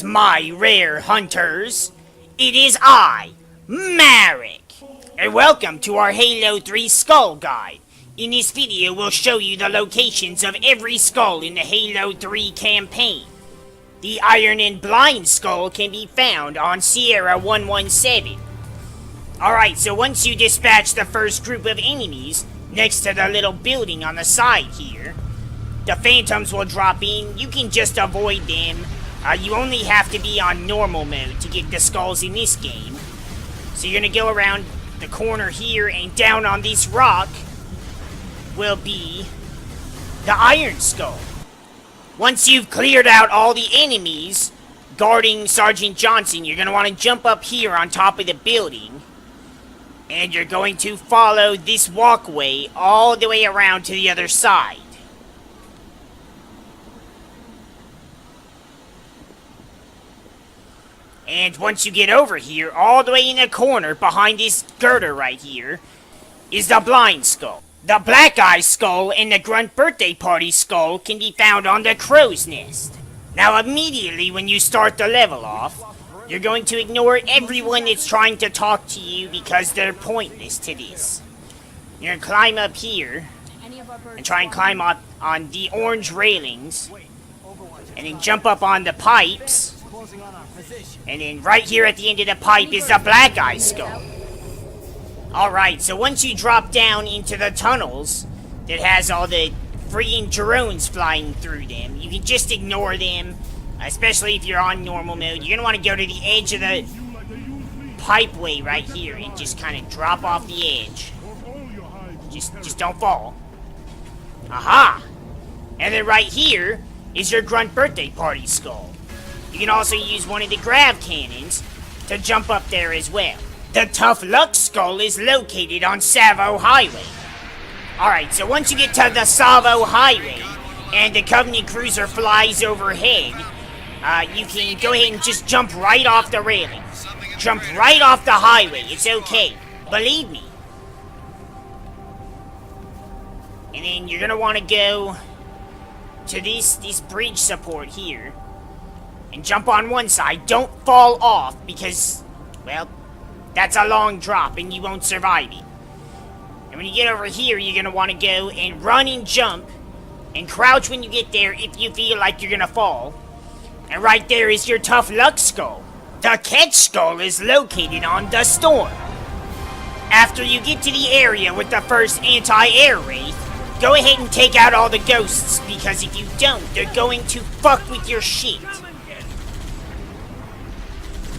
Greetings, my rare hunters. It is I, MariK, and welcome to our Halo 3 Skull Guide. In this video, we'll show you the locations of every skull in the Halo 3 campaign. The Iron and Blind Skull can be found on Sierra 117. Alright, so once you dispatch the first group of enemies, next to the little building on the side here, the Phantoms will drop in. You can just avoid them. You only have to be on normal mode to get the skulls in this game. So you're gonna go around the corner here, and down on this rock will be the Iron Skull. Once you've cleared out all the enemies guarding Sergeant Johnson, you're gonna want to jump up here on top of the building, and you're going to follow this walkway all the way around to the other side. And once you get over here, all the way in the corner behind this girder right here, is the Blind Skull. The Black Eye Skull and the Grunt Birthday Party Skull can be found on the Crow's Nest. Now immediately when you start the level off, you're going to ignore everyone that's trying to talk to you because they're pointless to this. You're going to climb up here, and try and climb up on the orange railings, and then jump up on the pipes. And then right here at the end of the pipe is the Black Eye Skull. Alright, so once you drop down into the tunnels that has all the freaking drones flying through them, you can just ignore them, especially if you're on normal mode. You're going to want to go to the edge of the pipeway right here and just kind of drop off the edge. Just don't fall. Aha! And then right here is your Grunt Birthday Party Skull. You can also use one of the grav cannons to jump up there as well. The Tough Luck Skull is located on Tsavo Highway. Alright, so once you get to the Tsavo Highway and the Covenant Cruiser flies overhead, you can go ahead and just jump right off the railing. Jump right off the highway. It's okay. Believe me. And then you're going to want to go to this bridge support here and jump on one side. Don't fall off because, well, that's a long drop and you won't survive it. And when you get over here, you're going to want to go and run and jump and crouch when you get there if you feel like you're going to fall. And right there is your Tough Luck Skull. The Catch Skull is located on the Storm. After you get to the area with the first anti-air wraith, go ahead and take out all the ghosts, because if you don't, they're going to fuck with your shit.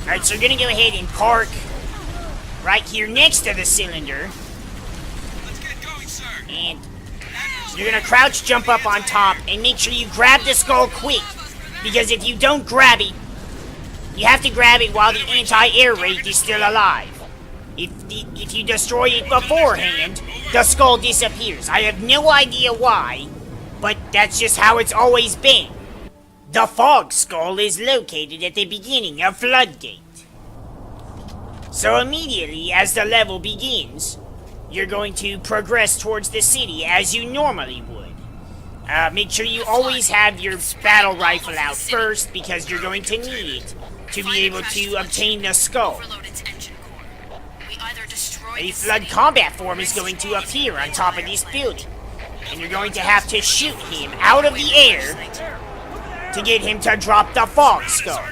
Alright, so you're gonna go ahead and park right here next to the cylinder. Let's get going, sir. And you're gonna crouch jump up on top and make sure you grab the skull quick. Because if you don't grab it, you have to grab it while the anti-air wraith is still alive. If you destroy it beforehand, the skull disappears. I have no idea why, but that's just how it's always been. The Fog Skull is located at the beginning of Floodgate. So immediately as the level begins, you're going to progress towards the city as you normally would. Make sure you always have your battle rifle out first, because you're going to need it to be able to obtain the skull. A flood combat form is going to appear on top of this building, and you're going to have to shoot him out of the air to get him to drop the Fog Skull.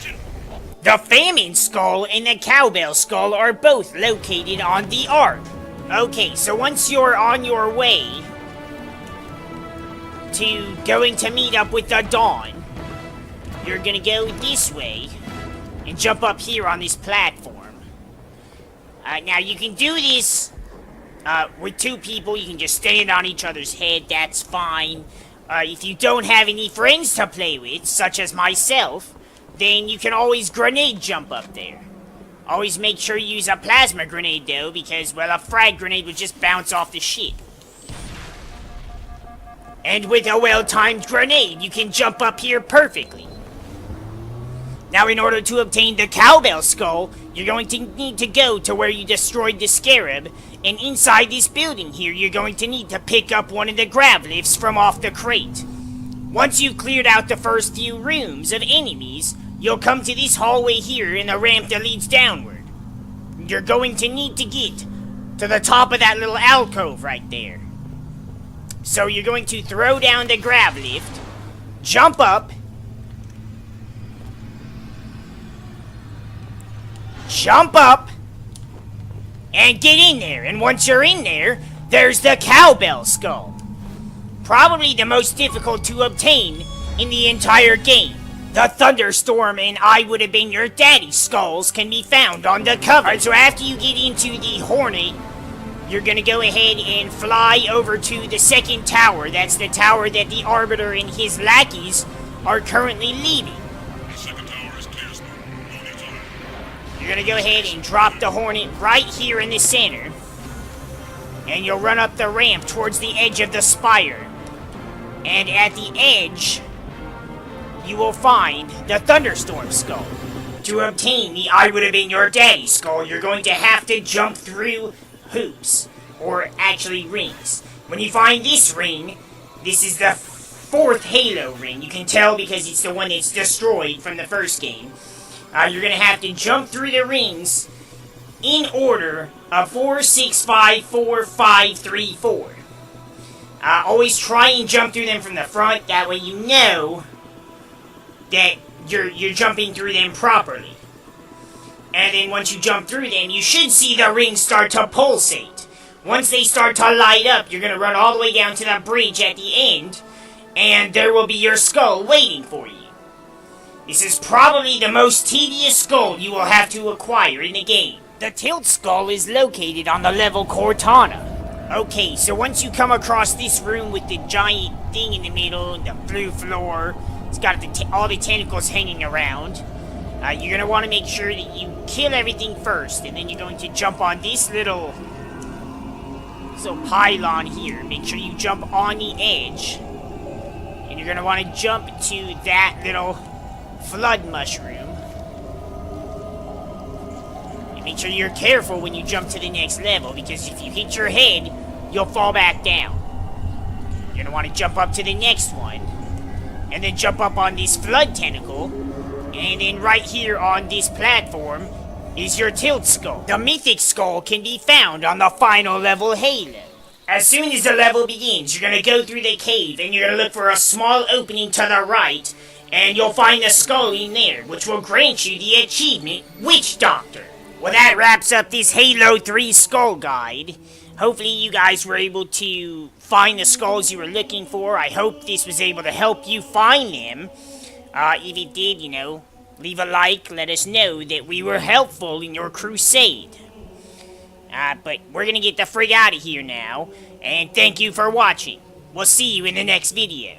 The Famine Skull and the Cowbell Skull are both located on the Ark. Okay, so once you're on your way to going to meet up with the Dawn, you're gonna go this way and jump up here on this platform. Now you can do this with two people. You can just stand on each other's head, that's fine. If you don't have any friends to play with, such as myself, then you can always grenade jump up there. Always make sure you use a plasma grenade though, because, well, a frag grenade would just bounce off the ship. And with a well-timed grenade, you can jump up here perfectly. Now, in order to obtain the Cowbell Skull, you're going to need to go to where you destroyed the Scarab, and inside this building here, you're going to need to pick up one of the grav lifts from off the crate. Once you've cleared out the first few rooms of enemies, you'll come to this hallway here and a ramp that leads downward. You're going to need to get to the top of that little alcove right there. So you're going to throw down the grab lift, jump up, and get in there. And once you're in there, there's the Cowbell skull. Probably the most difficult to obtain in the entire game. The Thunderstorm and I Would Have Been Your Daddy skulls can be found on the cover. Alright, so after you get into the Hornet, you're gonna go ahead and fly over to the second tower. That's the tower that the Arbiter and his lackeys are currently leaving. The second tower is clear, Spark. No need to hurry. You're gonna go ahead and drop the Hornet right here in the center. And you'll run up the ramp towards the edge of the spire. And at the edge, you will find the Thunderstorm skull. To obtain the I Would Have Been Your Daddy skull, you're going to have to jump through hoops, or actually rings. When you find this ring, this is the fourth Halo ring. You can tell because it's the one that's destroyed from the first game. You're going to have to jump through the rings in order of 4, 6, 5, 4, 5, 3, 4. Always try and jump through them from the front, that way you know that you're jumping through them properly. And then once you jump through them, you should see the rings start to pulsate. Once they start to light up, you're going to run all the way down to the bridge at the end, and there will be your skull waiting for you. This is probably the most tedious skull you will have to acquire in the game. The tilt skull is located on the level Cortana. Okay, so once you come across this room with the giant thing in the middle, the blue floor, it's got all the tentacles hanging around. You're going to want to make sure that you kill everything first, and then you're going to jump on this little pylon here. Make sure you jump on the edge. And you're going to want to jump to that little flood mushroom. And make sure you're careful when you jump to the next level, because if you hit your head, you'll fall back down. You're going to want to jump up to the next one, and then jump up on this flood tentacle. And then right here on this platform is your tilt skull. The Mythic skull can be found on the final level Halo. As soon as the level begins, you're going to go through the cave and you're going to look for a small opening to the right, and you'll find the skull in there, which will grant you the achievement Witch Doctor. Well, that wraps up this Halo 3 skull guide. Hopefully you guys were able to find the skulls you were looking for. I hope this was able to help you find them. If it did, leave a like, let us know that we were helpful in your crusade. But we're gonna get the frig out of here now, and thank you for watching. We'll see you in the next video.